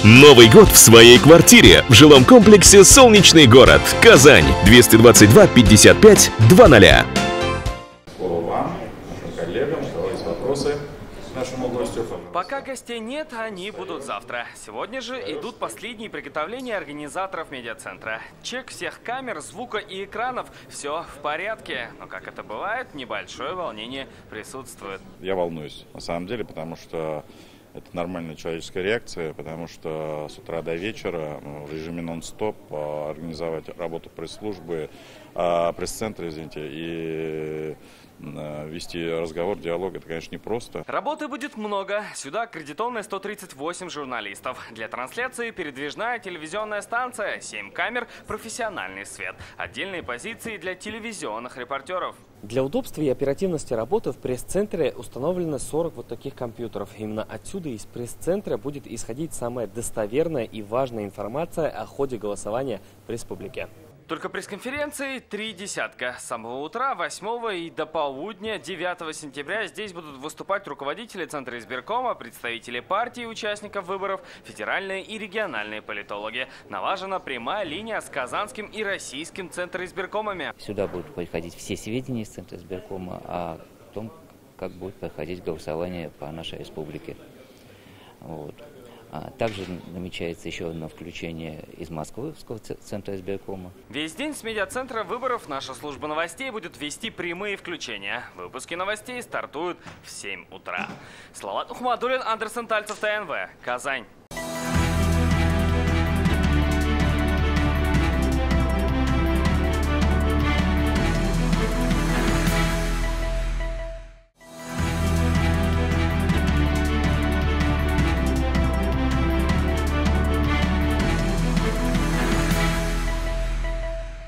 Новый год в своей квартире в жилом комплексе «Солнечный город», Казань, 222 55 00. Слово вам, нашим коллегам, у кого есть вопросы к нашему гостю. Пока гостей нет, они будут завтра. Сегодня же идут последние приготовления организаторов медиацентра. Чек всех камер, звука и экранов. Все в порядке. Но, как это бывает, небольшое волнение присутствует. Я волнуюсь, на самом деле, потому что это нормальная человеческая реакция, потому что с утра до вечера в режиме нон-стоп организовать работу пресс-службы, пресс-центра, извините, и вести разговор, диалог, это, конечно, непросто. Работы будет много. Сюда аккредитованные 138 журналистов. Для трансляции передвижная телевизионная станция, 7 камер, профессиональный свет. Отдельные позиции для телевизионных репортеров. Для удобства и оперативности работы в пресс-центре установлено 40 вот таких компьютеров. Именно отсюда из пресс-центра будет исходить самая достоверная и важная информация о ходе голосования в республике. Только пресс-конференции 3 десятка. С самого утра 8 и до полудня 9 сентября здесь будут выступать руководители Центра избиркома, представители партий и участников выборов, федеральные и региональные политологи. Налажена прямая линия с Казанским и Российским Центроизбиркомами. Сюда будут приходить все сведения из Центра избиркома о том, как будет проходить голосование по нашей республике. Вот. Также намечается еще одно включение из Московского Центра избиркома. Весь день с медиацентра выборов наша служба новостей будет вести прямые включения. Выпуски новостей стартуют в 7 утра. Салават Ухмадуллин, Андерсон Тальцев, ТНВ, Казань.